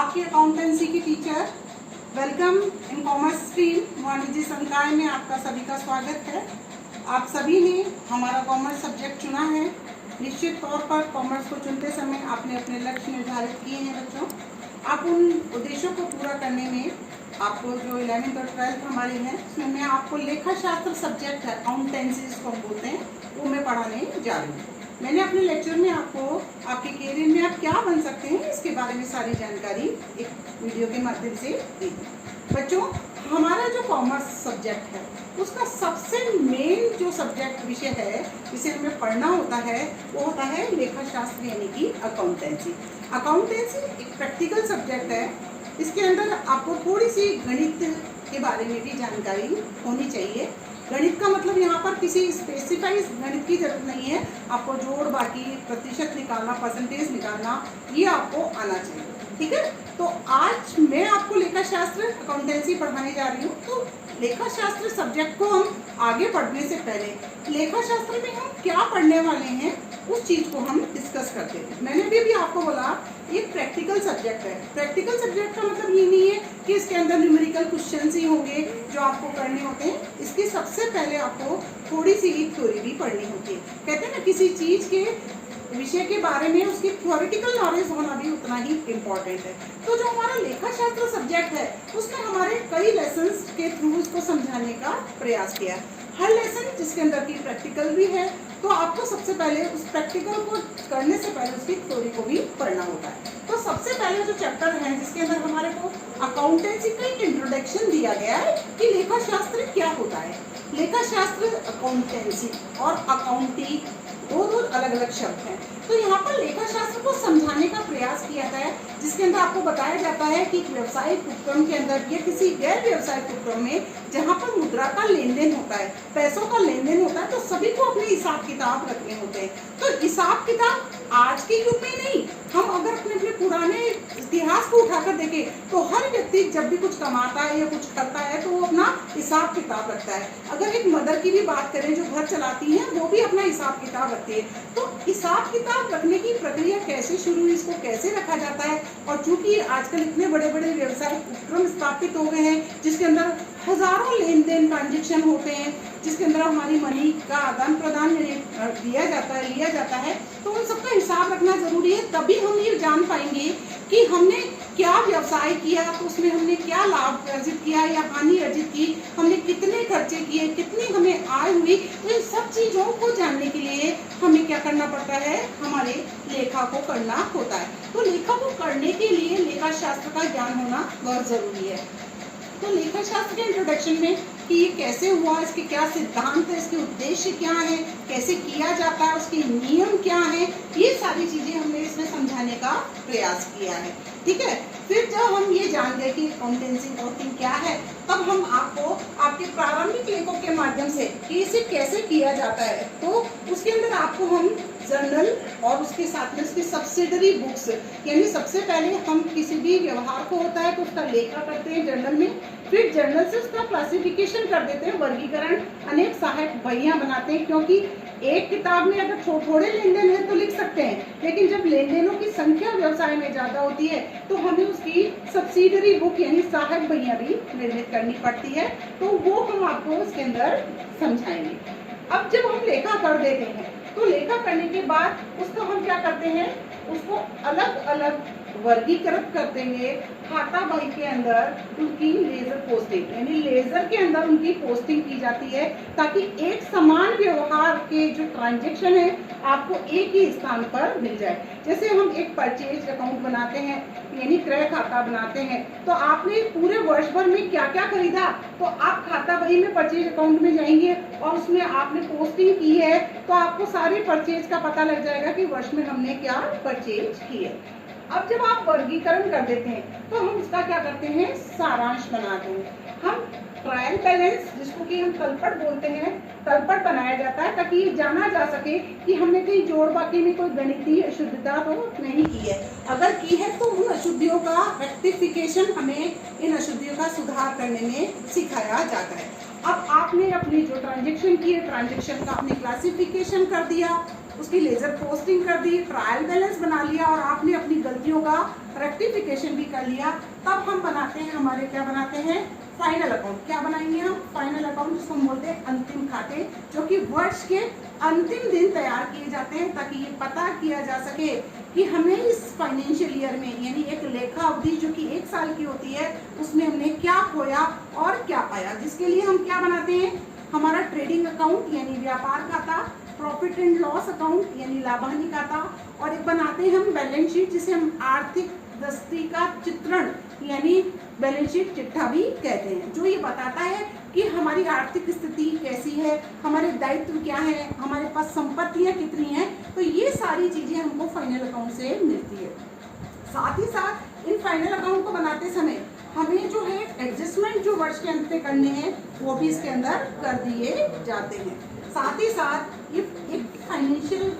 आपकी अकाउंटेंसी की teacher. Welcome in commerce stream वाणिज्य संकाय में आपका सभी का स्वागत है। आप सभी ने हमारा कॉमर्स सब्जेक्ट चुना है। निश्चित तौर पर कॉमर्स को चुनते समय आपने अपने लक्ष्य निर्धारित किए हैं बच्चों। आप उन उद्देश्यों को पूरा करने में आपको जो 11th और 12th हमारी है उसमें मैं आपको लेखा शास्त्र सब्जेक्ट है, अकाउंटेंसी जिसको हम बोलते हैं, वो मैं पढ़ाने जा रही हूँ। मैंने अपने लेक्चर में आपको आपके कैरियर में आप क्या बन सकते हैं इसके बारे में सारी जानकारी एक वीडियो के माध्यम से दी। बच्चों, हमारा जो कॉमर्स सब्जेक्ट है उसका सबसे मेन जो सब्जेक्ट विषय है जिसे हमें पढ़ना होता है वो होता है लेखा शास्त्र यानी कि अकाउंटेंसी। अकाउंटेंसी एक प्रैक्टिकल सब्जेक्ट है। इसके अंदर आपको थोड़ी सी गणित के बारे में भी जानकारी होनी चाहिए। गणित का मतलब यहाँ पर किसी स्पेसिफाइड गणित की जरूरत नहीं है। आपको जोड़ बाकी, प्रतिशत निकालना, परसेंटेज निकालना, ये आपको आना चाहिए। ठीक है, तो आज मैं आपको लेखा शास्त्र अकाउंटेंसी पढ़ाने जा रही हूँ। तो लेखा शास्त्र सब्जेक्ट को हम आगे बढ़ने से पहले लेखा शास्त्र में हम क्या पढ़ने वाले हैं उस चीज को हम डिस्कस करते हैं। मैंने भी आपको बोला ये प्रैक्टिकल सब्जेक्ट है। प्रैक्टिकल सब्जेक्ट का मतलब ये नहीं है कि इसके अंदर न्यूमेरिकल क्वेश्चंस ही होंगे जो आपको करने होते हैं। इसकी सबसे पहले आपको थोड़ी सी थ्योरी भी पढ़नी होती है। कहते हैं ना, किसी चीज के विषय के बारे में उसकी थ्योरेटिकल नॉलेज होना भी उतना ही इम्पोर्टेंट है। तो जो हमारा लेखा शास्त्र सब्जेक्ट है उसमें हमारे कई लेसन्स के थ्रू उसको समझाने का प्रयास किया। हर लेसन जिसके अंदर की प्रैक्टिकल भी है, तो आपको सबसे पहले उस प्रैक्टिकल को करने से पहले उसकी थ्योरी को भी पढ़ना होता है। तो सबसे पहले जो चैप्टर है जिसके अंदर हमारे को अकाउंटेंसी का एक इंट्रोडक्शन दिया गया है कि लेखा शास्त्र क्या होता है। लेखा शास्त्र, अकाउंटेंसी और अकाउंटिंग दो अलग अलग शब्द हैं। तो यहाँ पर लेखा शास्त्र को समझाने का प्रयास किया गया है जिसके अंदर आपको बताया जाता है कि व्यवसायिक उपक्रम के अंदर या किसी गैर व्यवसायिक उपक्रम में जहाँ पर मुद्रा का लेन देन होता है, पैसों का लेन देन होता है, तो सभी को अपने हिसाब किताब रखने होते हैं। तो हिसाब किताब आज के युग में नहीं, हम अगर अपने पुराने इतिहास को उठाकर देखें तो हर व्यक्ति जब भी कुछ कमाता है या कुछ करता है तो वो अपना हिसाब किताब रखता है। अगर एक मदर की भी बात करें जो घर चलाती हैं, वो भी अपना हिसाब किताब रखती है। तो हिसाब किताब रखने की प्रक्रिया कैसे शुरू हुई, इसको कैसे रखा जाता है। और चूंकि आजकल इतने बड़े बड़े व्यवसायिक उपक्रम स्थापित हो गए हैं जिसके अंदर हजारों लेन देन ट्रांजेक्शन होते हैं, जिसके अंदर हमारी मनी का आदान प्रदान दिया जाता है, लिया जाता है, तो उन सबका हिसाब रखना जरूरी है। तभी हम ये जान पाएंगे कि हमने क्या व्यवसाय किया, तो उसमें हमने क्या लाभ अर्जित किया या हानि अर्जित की, हमने कितने खर्चे किए, कितनी हमें आय हुई। तो इन सब चीजों को जानने के लिए हमें क्या करना पड़ता है, हमारे लेखा को करना होता है। तो लेखा को करने के लिए लेखा शास्त्र का ज्ञान होना बहुत जरूरी है। तो लेखा शास्त्र के इंट्रोडक्शन में कि ये कैसे हुआ, इसके क्या सिद्धांत है, इसके उद्देश्य क्या है, कैसे किया जाता है, उसके नियम क्या है, ये सारी चीजें हमने इसमें समझाने का प्रयास किया है। ठीक है, फिर जब हम ये जान गए कि अकाउंटेंसी वर्किंग क्या है, तब हम आपको आपके प्रारंभिक लेखों के माध्यम से कि इसे कैसे किया जाता है, तो उसके अंदर आपको हम जर्नल और उसके साथ में उसकी सब्सिडरी बुक्स, यानी सबसे पहले हम किसी भी व्यवहार को होता है तो उसका लेखा करते हैं जर्नल में, फिर जर्नल से उसका क्लासिफिकेशन कर देते हैं, वर्गीकरण, अनेक सहायक बहियां बनाते हैं। क्योंकि एक किताब में अगर थोड़े लेन देन है तो लिख सकते हैं, लेकिन जब लेन देनों की संख्या व्यवसाय में ज्यादा होती है तो हमें उसकी सब्सिडरी बुक यानी सहायक बहियां भी निर्मित करनी पड़ती है। तो वो हम आपको उसके अंदर समझाएंगे। अब जब हम लेखा कर देते हैं तो लेखा करने के बाद उसको हम क्या करते हैं, उसको अलग अलग वर्गीकृत करते हैं। खाता बही के अंदर उनकी लेजर पोस्टिंग यानी लेजर के अंदर उनकी पोस्टिंग की जाती है ताकि एक समान व्यवहार के जो ट्रांजैक्शन है आपको एक ही स्थान पर मिल जाए। जैसे हम एक परचेज अकाउंट बनाते हैं यानी क्रय खाता बनाते हैं, तो आपने पूरे वर्ष भर में क्या क्या खरीदा, तो आप खाता बही में परचेज अकाउंट में जाएंगे और उसमें आपने पोस्टिंग की है तो आपको सारे परचेज का पता लग जाएगा कि वर्ष में हमने क्या परचेज की है। अब जब आप वर्गीकरण कर देते हैं तो हम उसका क्या करते हैं, सारांश बनाते हैं। हम ट्रायल बैलेंस जिसको कि हम तलपट बोलते हैं, तलपट बनाया जाता है ताकि ये जाना जा सके कि हमने कहीं जोड़ बाकी में कोई गणितीय अशुद्धता तो नहीं की है। अगर की है तो उन अशुद्धियों का रेक्टिफिकेशन, हमें इन अशुद्धियों का सुधार करने में सिखाया जाता है। अब आपने अपनी जो ट्रांजेक्शन की है, ट्रांजेक्शन का आपने क्लासिफिकेशन कर दिया, उसकी लेजर पोस्टिंग कर दी, ट्रायल बैलेंस बना लिया और आपने अपनी गलतियों गलतियों का रेक्टिफिकेशन भी कर लिया, तब हम बनाते हैं हमारे क्या बनाते हैं फाइनल अकाउंट। क्या बनाएंगे हम फाइनल अकाउंट, जिसको हम बोलते हैं अंतिम खाते, जो कि वर्ष के अंतिम दिन तैयार किए जाते हैं ताकि ये पता किया जा सके कि हमें इस फाइनेंशियल ईयर में यानी एक लेखा अवधि जो कि 1 साल की होती है उसमें हमने क्या खोया और क्या पाया। जिसके लिए हम क्या बनाते हैं हमारा ट्रेडिंग अकाउंट यानी व्यापार खाता, प्रॉफिट एंड लॉस अकाउंट यानी लाभ हानि खाता, और एक बनाते हैं हम बैलेंस शीट जिसे हम आर्थिक दृष्टि का चित्रण यानी बैलेंस शीट चिट्ठा भी कहते हैं, जो ये बताता है कि हमारी आर्थिक स्थिति कैसी है, हमारे दायित्व क्या है, हमारे पास संपत्तियां कितनी हैं। तो ये सारी चीजें हमको फाइनल अकाउंट से मिलती है। साथ ही साथ इन फाइनल अकाउंट को बनाते समय हमें जो है एडजस्टमेंट जो वर्ष के अंत में करने हैं वो भी इसके अंदर कर दिए जाते हैं। साथ ही साथ ये एक फाइनेंशियल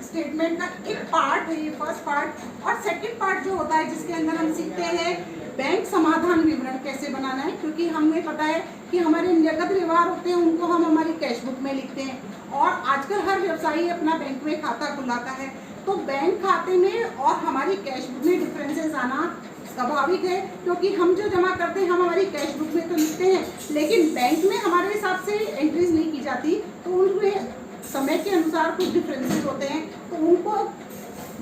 स्टेटमेंट का एक पार्ट है, ये फर्स्ट पार्ट, और सेकंड पार्ट जो होता है जिसके अंदर हम सीखते हैं बैंक समाधान विवरण कैसे बनाना है, क्योंकि हमें पता है कि हमारे नगद व्यवहार होते हैं उनको हम हमारी कैश बुक में लिखते हैं, और आजकल हर व्यवसायी अपना बैंक में खाता खुलाता है, तो बैंक खाते में और हमारी कैश बुक में डिफरेंसेस आना स्वाभाविक है, क्योंकि हम जो जमा करते हैं हम हमारी कैश बुक में तो लिखते हैं, लेकिन बैंक में हमारे हिसाब से एंट्रीज नहीं की जाती, तो उनमें समय के अनुसार कुछ डिफरेंसेस होते हैं, तो उनको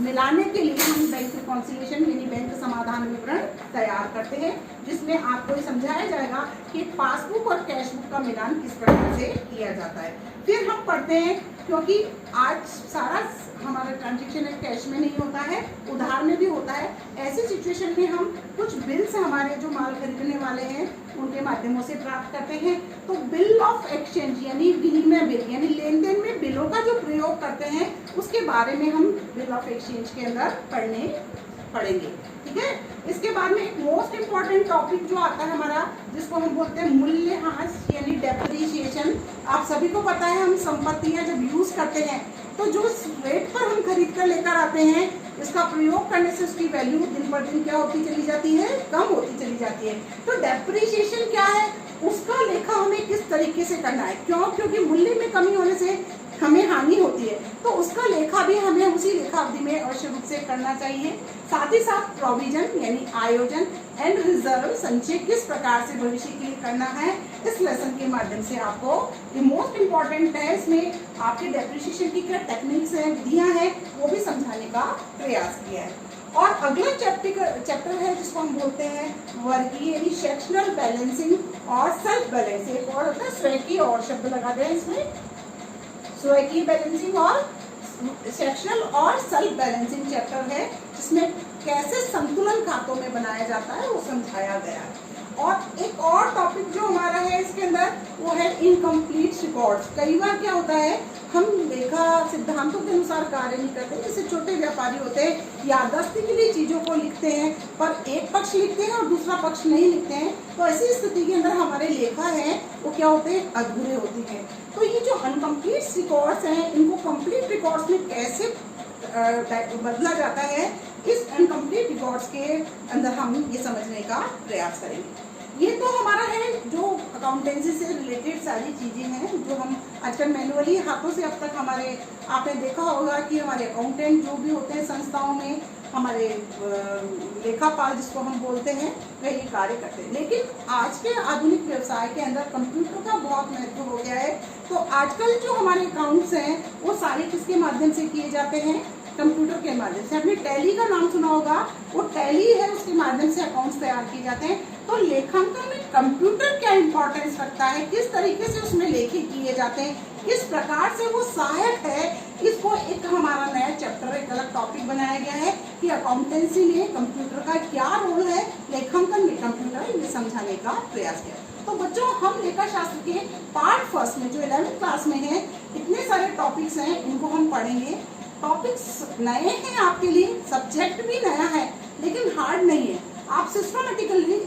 मिलाने के लिए हम बैंक रिकॉन्सिलिएशन यानी बैंक समाधान विवरण तैयार करते हैं, जिसमें आपको ये समझाया जाएगा कि पासबुक और कैश बुक का मिलान किस प्रकार से किया जाता है। फिर हम पढ़ते हैं, क्योंकि आज सारा हमारा ट्रांजेक्शन कैश में नहीं होता है, उधार में भी होता है, ऐसी सिचुएशन में हम कुछ बिल्स हमारे जो माल खरीदने वाले हैं उनके माध्यमों से प्राप्त करते हैं। तो बिल ऑफ एक्सचेंज यानी विनिमय बिल यानी लेन देन में बिलों का जो प्रयोग करते हैं उसके बारे में हम बिल ऑफ एक्सचेंज के अंदर पढ़ेंगे। ठीक है, इसके बाद में एक मोस्ट इम्पॉर्टेंट टॉपिक जो आता है हमारा, जिसको हम बोलते हैं मूल्यह्रास यानी डेप्रिसिएशन। आप सभी को पता है हम संपत्तियां जब यूज करते हैं तो जो रेट पर हम खरीद कर लेकर आते हैं इसका प्रयोग करने से उसकी वैल्यू दिन पर दिन क्या होती चली जाती है, कम होती चली जाती है। तो डेप्रिसिएशन क्या है, उसका लेखा हमें किस तरीके से करना है, क्योंकि मूल्य में कमी होने से हमें हानि होती है, तो उसका लेखा भी हमें उसी लेखा अवधि में अवश्य रूप से करना चाहिए। साथ ही साथ प्रोविजन यानी आयोजन एंड रिजर्व संचय किस प्रकार से भविष्य के लिए करना है, इस लेसन के माध्यम से आपको ये मोस्ट इम्पॉर्टेंट है, इसमें आपके डेप्रिसिएशन की क्या टेक्निक्स हैं, विधियां हैं, वो भी समझाने का प्रयास किया है। और अगला चैप्टर है जिसको हम बोलते हैं वर्गीय यानी सेक्शनल बैलेंसिंग और सेल्फ बैलेंसिंग। एक और होता है स्वयं और शब्द लगा दें इसमें, स्वयं बैलेंसिंग और सेक्शनल और सेल्फ बैलेंसिंग चैप्टर है, जिसमें कैसे संतुलन खातों में बनाया जाता है वो समझाया गया है। और एक और टॉपिक जो हमारा है इसके अंदर वो है इनकम्प्लीट रिकॉर्ड्स। कई बार क्या होता है हम लेखा सिद्धांतों के अनुसार कार्य नहीं करते, जैसे छोटे व्यापारी होते हैं याददाश्ती के लिए चीजों को लिखते हैं पर एक पक्ष लिखते हैं और दूसरा पक्ष नहीं लिखते हैं, तो ऐसी स्थिति के अंदर हमारे लेखा है वो क्या होते हैं, अधूरे होते हैं। तो ये जो अनकम्प्लीट रिकॉर्ड्स हैं इनको कंप्लीट रिकॉर्ड्स में कैसे बदला जाता है, इस अनकम्प्लीट रिकॉर्ड्स के अंदर हम ये समझने का प्रयास करेंगे। ये तो हमारा है जो अकाउंटेंसी से रिलेटेड सारी चीजें हैं जो हम आजकल मैनुअली हाथों से अब तक हमारे आपने देखा होगा कि हमारे अकाउंटेंट जो भी होते हैं संस्थाओं में, हमारे लेखापाल जिसको हम बोलते हैं, वह ये कार्य करते हैं। लेकिन आज के आधुनिक व्यवसाय के अंदर कंप्यूटर का बहुत महत्व हो गया है, तो आजकल जो हमारे अकाउंट्स हैं वो सारे किसके माध्यम से किए जाते हैं, कंप्यूटर के माध्यम से। आपने टैली का नाम सुना होगा, वो टैली है, उसके माध्यम से अकाउंट्स तैयार किए जाते हैं। तो लेखांकन में कंप्यूटर क्या इंपॉर्टेंस रखता है, किस तरीके से उसमें लेखे किए जाते हैं, किस प्रकार से वो सहायक है, इसको एक हमारा नया चैप्टर एक अलग टॉपिक बनाया गया है कि अकाउंटेंसी में कंप्यूटर का क्या रोल है, लेखांकन में कंप्यूटर, ये समझाने का प्रयास किया। तो बच्चों हम लेखा शास्त्र के पार्ट फर्स्ट में जो 11th क्लास में है इतने सारे टॉपिक्स हैं, इनको हम पढ़ेंगे। टॉपिक्स नए हैं आपके लिए, सब्जेक्ट भी नया है लेकिन हार्ड नहीं है। आप सिस्टमैटिकली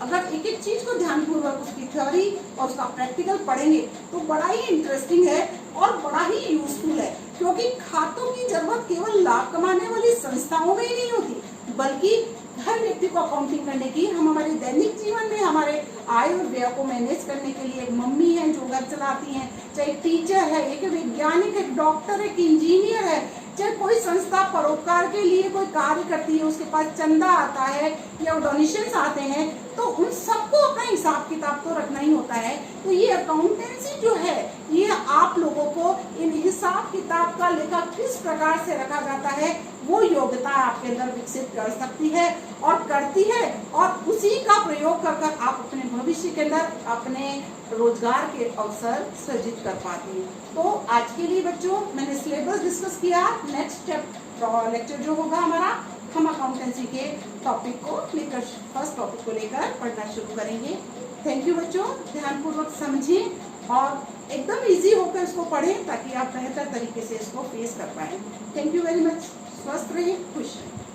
अगर एक एक चीज को ध्यानपूर्वक उसकी थ्योरी और उसका प्रैक्टिकल पढ़ेंगे तो बड़ा ही इंटरेस्टिंग है और बड़ा ही यूजफुल है, क्योंकि खातों की जरूरत केवल लाभ कमाने वाली संस्थाओं में ही नहीं होती, बल्कि हर व्यक्ति को अकाउंटिंग करने की, हम हमारे दैनिक जीवन में हमारे आय और व्यय को मैनेज करने के लिए एक मम्मी है जो घर चलाती हैं, चाहे टीचर है, एक वैज्ञानिक है, डॉक्टर है, इंजीनियर है, चाहे कोई संस्था परोपकार के लिए कोई कार्य करती है, उसके पास चंदा आता है या डोनेशंस आते हैं, तो उन सबको अपना हिसाब किताब तो रखना ही होता है। तो ये अकाउंटेंसी जो है, ये आप लोगों को इन हिसाब किताब का लेखा किस प्रकार से रखा जाता है, वो योग्यता आपके अंदर विकसित कर सकती है और करती है, और उसी का प्रयोग कर कर आप अपने भविष्य के अंदर अपने रोजगार के अवसर सृजित कर पाते हैं। तो आज के लिए बच्चों मैंने सिलेबस डिस्कस किया। नेक्स्ट लेक्चर जो होगा हमारा, हम अकाउंटेंसी के टॉपिक को लेकर, फर्स्ट टॉपिक को लेकर पढ़ना शुरू करेंगे। थैंक यू बच्चों, ध्यानपूर्वक समझें और एकदम इजी होकर इसको पढ़ें ताकि आप बेहतर तरीके से इसको फेस कर पाएं। Thank you very much. स्वस्थ रहिए, खुश रहिए।